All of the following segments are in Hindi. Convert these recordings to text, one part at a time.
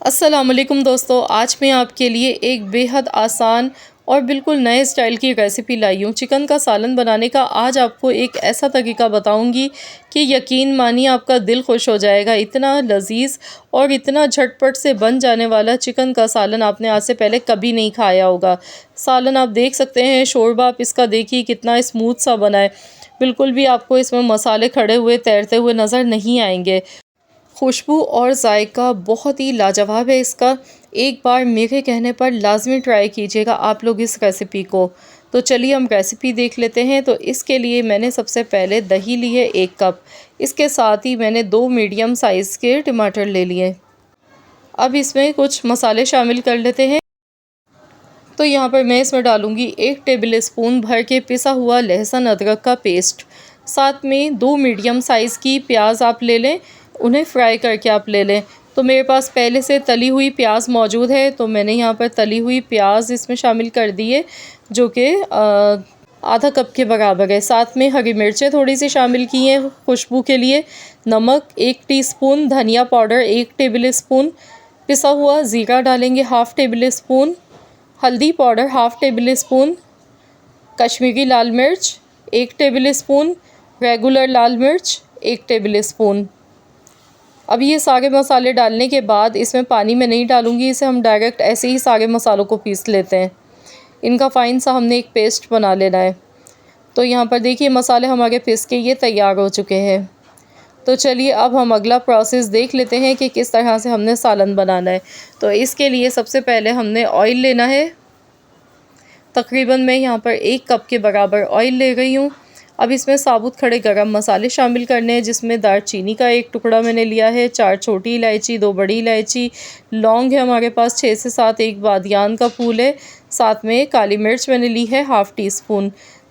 अस्सलामुअलैकुम दोस्तों, आज मैं आपके लिए एक बेहद आसान और बिल्कुल नए स्टाइल की रेसिपी लाई हूँ। चिकन का सालन बनाने का आज आपको एक ऐसा तरीका बताऊँगी कि यकीन मानिए आपका दिल खुश हो जाएगा। इतना लज़ीज़ और इतना झटपट से बन जाने वाला चिकन का सालन आपने आज से पहले कभी नहीं खाया होगा। सालन आप देख सकते हैं, शोरबा आप इसका देखिए कितना स्मूथ सा बना है। बिल्कुल भी आपको इसमें मसाले खड़े हुए तैरते हुए नज़र नहीं आएंगे। खुशबू और जायका बहुत ही लाजवाब है इसका। एक बार मेरे कहने पर लाज़मी ट्राई कीजिएगा आप लोग इस रेसिपी को। तो चलिए हम रेसिपी देख लेते हैं। तो इसके लिए मैंने सबसे पहले दही ली है 1 कप। इसके साथ ही मैंने 2 मीडियम साइज़ के टमाटर ले लिए। अब इसमें कुछ मसाले शामिल कर लेते हैं। तो यहाँ पर मैं इसमें डालूँगी 1 टेबल स्पून भर के पिसा हुआ लहसुन अदरक का पेस्ट। साथ में 2 मीडियम साइज़ की प्याज आप ले लें, उन्हें फ्राई करके आप ले लें। तो मेरे पास पहले से तली हुई प्याज मौजूद है, तो मैंने यहाँ पर तली हुई प्याज इसमें शामिल कर दी है, जो कि आधा कप के बराबर है। साथ में हरी मिर्चें थोड़ी सी शामिल की हैं खुशबू के लिए। नमक 1 टीस्पून, धनिया पाउडर 1 टेबल स्पून, पिसा हुआ ज़ीरा डालेंगे हाफ़ टेबल स्पून, हल्दी powder half tablespoon, Kashmiri लाल मिर्च 1 टेबल स्पून, रेगुलर लाल मिर्च 1 टेबल स्पून। अब ये सारे मसाले डालने के बाद इसमें पानी मैं नहीं डालूँगी, इसे हम डायरेक्ट ऐसे ही सारे मसालों को पीस लेते हैं। इनका फ़ाइन सा हमने एक पेस्ट बना लेना है। तो यहाँ पर देखिए मसाले हमारे पीस के ये तैयार हो चुके हैं। तो चलिए अब हम अगला प्रोसेस देख लेते हैं कि किस तरह से हमने सालन बनाना है। तो इसके लिए सबसे पहले हमने ऑयल लेना है। तकरीबन मैं यहाँ पर 1 कप के बराबर ऑयल ले रही हूँ। अब इसमें साबुत खड़े गरम मसाले शामिल करने हैं, जिसमें दालचीनी का 1 टुकड़ा मैंने लिया है, 4 छोटी इलायची, 2 बड़ी इलायची, लौंग है हमारे पास 6 से 7, 1 बादियान का फूल है, साथ में काली मिर्च मैंने ली है हाफ़ टी स्पून।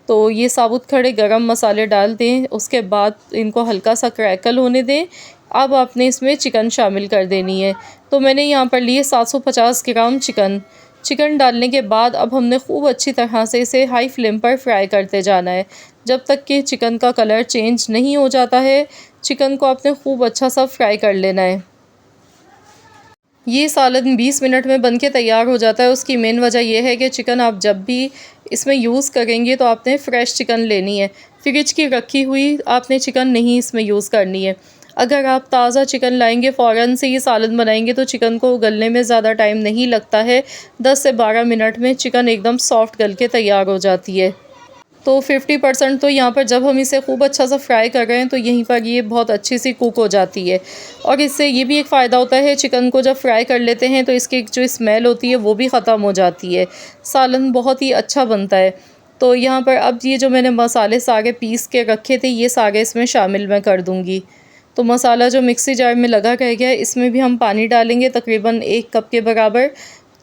तो ये साबुत खड़े गरम मसाले डाल दें, उसके बाद इनको हल्का सा क्रैकल होने दें। अब आपने इसमें चिकन शामिल कर देनी है। तो मैंने यहाँ पर लिए 750 ग्राम चिकन डालने के बाद अब हमने खूब अच्छी तरह से इसे हाई फ्लेम पर फ्राई करते जाना है, जब तक कि चिकन का कलर चेंज नहीं हो जाता है। चिकन को आपने खूब अच्छा सा फ्राई कर लेना है। ये सालन 20 मिनट में बनके तैयार हो जाता है। उसकी मेन वजह यह है कि चिकन आप जब भी इसमें यूज़ करेंगे तो आपने फ़्रेश चिकन लेनी है। फ्रिज की रखी हुई आपने चिकन नहीं इसमें यूज़ करनी है। अगर आप ताज़ा चिकन लाएंगे, फ़ौरन से ये सालन बनाएंगे, तो चिकन को गलने में ज़्यादा टाइम नहीं लगता है। 10 से 12 मिनट में चिकन एकदम सॉफ्ट गल के तैयार हो जाती है। तो 50% तो यहाँ पर जब हम इसे खूब अच्छा सा फ्राई कर रहे हैं, तो यहीं पर ये बहुत अच्छी सी कुक हो जाती है। और इससे ये भी एक फ़ायदा होता है, चिकन को जब फ्राई कर लेते हैं तो इसकी जो स्मेल होती है वो भी ख़त्म हो जाती है। सालन बहुत ही अच्छा बनता है। तो यहाँ पर अब ये जो मैंने मसाले सारे पीस के रखे थे, ये सारे इसमें शामिल मैं कर दूँगी। तो मसाला जो मिक्सी जार में लगा रह गया है, इसमें भी हम पानी डालेंगे तकरीबन 1 कप के बराबर।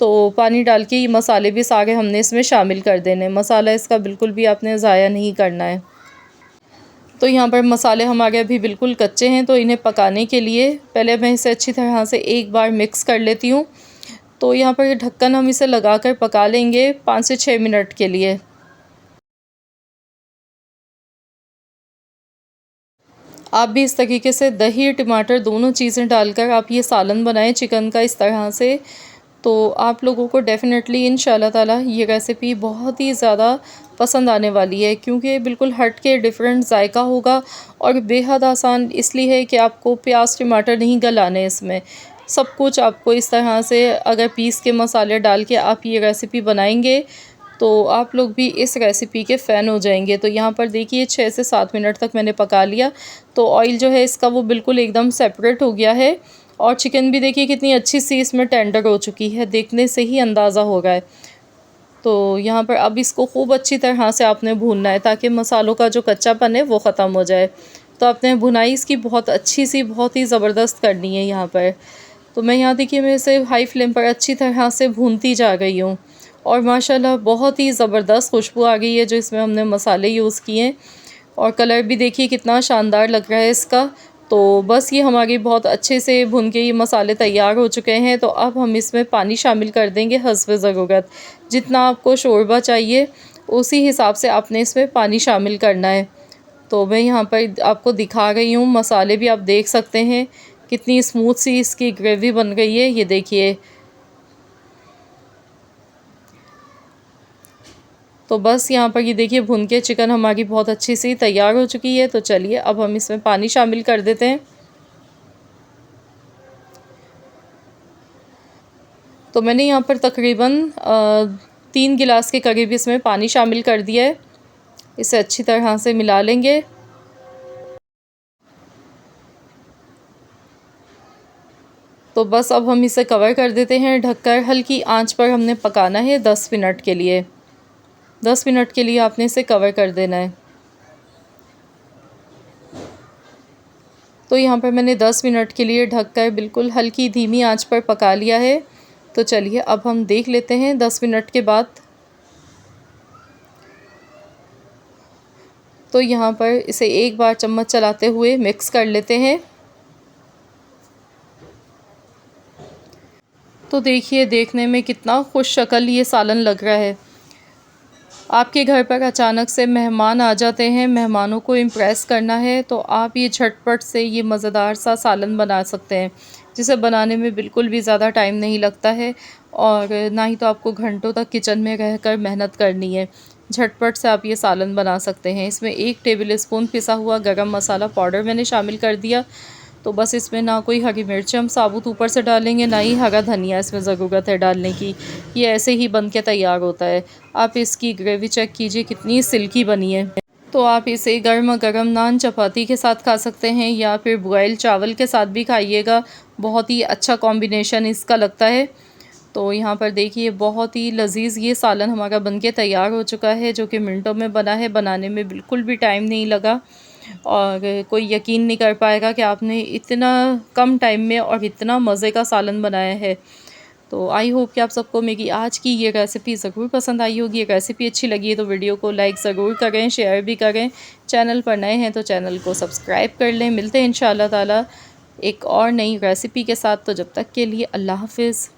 तो पानी डाल के ये मसाले भी सारे हमने इसमें शामिल कर देने। मसाला इसका बिल्कुल भी आपने ज़ाया नहीं करना है। तो यहाँ पर मसाले हमारे अभी बिल्कुल कच्चे हैं, तो इन्हें पकाने के लिए पहले मैं इसे अच्छी तरह से एक बार मिक्स कर लेती हूँ। तो यहाँ पर ढक्कन हम इसे लगाकर पका लेंगे 5 से 6 मिनट के लिए। आप भी इस तरीके से दही टमाटर दोनों चीज़ें डालकर आप ये सालन बनाएं चिकन का इस तरह से। तो आप लोगों को डेफ़िनेटली इंशाल्लाह ताला ये रेसिपी बहुत ही ज़्यादा पसंद आने वाली है, क्योंकि बिल्कुल हट के डिफरेंट जायका होगा और बेहद आसान इसलिए है कि आपको प्याज टमाटर नहीं गलाने इसमें। सब कुछ आपको इस तरह से अगर पीस के मसाले डाल के आप ये रेसिपी बनाएंगे, तो आप लोग भी इस रेसिपी के फ़ैन हो जाएंगे। तो यहाँ पर देखिए 6 से 7 मिनट तक मैंने पका लिया, तो ऑयल जो है इसका वो बिल्कुल एकदम सेपरेट हो गया है। और चिकन भी देखिए कितनी अच्छी सी इसमें टेंडर हो चुकी है, देखने से ही अंदाज़ा हो रहा है। तो यहाँ पर अब इसको खूब अच्छी तरह से आपने भूनना है, ताकि मसालों का जो कच्चापन है वो ख़त्म हो जाए। तो आपने भुनाई इसकी बहुत अच्छी सी, बहुत ही ज़बरदस्त करनी है यहाँ पर। तो मैं यहाँ देखिए मैं इसे हाई फ्लेम पर अच्छी तरह से भूनती जा गई हूँ, और माशाल्लाह बहुत ही ज़बरदस्त खुशबू आ गई है जो इसमें हमने मसाले यूज़ किए हैं। और कलर भी देखिए कितना शानदार लग रहा है इसका। तो बस ये हमारी बहुत अच्छे से भुन के ये मसाले तैयार हो चुके हैं। तो अब हम इसमें पानी शामिल कर देंगे हस्ब ज़रूरत। जितना आपको शोरबा चाहिए उसी हिसाब से आपने इसमें पानी शामिल करना है। तो मैं यहाँ पर आपको दिखा रही हूँ, मसाले भी आप देख सकते हैं कितनी स्मूथ सी इसकी ग्रेवी बन गई है, ये देखिए। तो बस यहाँ पर ये देखिए भुन के चिकन हमारी बहुत अच्छी सी तैयार हो चुकी है। तो चलिए अब हम इसमें पानी शामिल कर देते हैं। तो मैंने यहाँ पर तकरीबन 3 गिलास के करीब इसमें पानी शामिल कर दिया है। इसे अच्छी तरह से मिला लेंगे। तो बस अब हम इसे कवर कर देते हैं ढककर। हल्की आंच पर हमने पकाना है 10 मिनट के लिए। 10 मिनट के लिए आपने इसे कवर कर देना है। तो यहाँ पर मैंने 10 मिनट के लिए ढककर बिल्कुल हल्की धीमी आंच पर पका लिया है। तो चलिए अब हम देख लेते हैं 10 मिनट के बाद। तो यहाँ पर इसे एक बार चम्मच चलाते हुए मिक्स कर लेते हैं। तो देखिए देखने में कितना खुश शक्ल ये सालन लग रहा है। आपके घर पर अचानक से मेहमान आ जाते हैं, मेहमानों को इम्प्रेस करना है, तो आप ये झटपट से ये मज़ेदार सा सालन बना सकते हैं, जिसे बनाने में बिल्कुल भी ज़्यादा टाइम नहीं लगता है और ना ही तो आपको घंटों तक किचन में रहकर मेहनत करनी है। झटपट से आप ये सालन बना सकते हैं। इसमें 1 टेबल स्पून पिसा हुआ गरम मसाला पाउडर मैंने शामिल कर दिया। तो बस इसमें ना कोई हरी मिर्च हम साबुत ऊपर से डालेंगे, ना ही हरा धनिया इसमें ज़रूरत है डालने की। ये ऐसे ही बन के तैयार होता है। आप इसकी ग्रेवी चेक कीजिए कितनी सिल्की बनी है। तो आप इसे गर्मा गर्म नान चपाती के साथ खा सकते हैं या फिर बॉयल चावल के साथ भी खाइएगा। बहुत ही अच्छा कॉम्बिनेशन इसका लगता है। तो यहाँ पर देखिए बहुत ही लजीज ये सालन हमारा बनके तैयार हो चुका है, जो कि मिनटों में बना है। बनाने में बिल्कुल भी टाइम नहीं लगा और कोई यकीन नहीं कर पाएगा कि आपने इतना कम टाइम में और इतना मज़े का सालन बनाया है। तो आई होप कि आप सबको मेरी आज की ये रेसिपी ज़रूर पसंद आई होगी। ये रेसिपी अच्छी लगी है तो वीडियो को लाइक ज़रूर करें, शेयर भी करें। चैनल पर नए हैं तो चैनल को सब्सक्राइब कर लें। मिलते हैं इंशाअल्लाह ताला एक और नई रेसिपी के साथ। तो जब तक के लिए अल्लाह हाफ़िज़।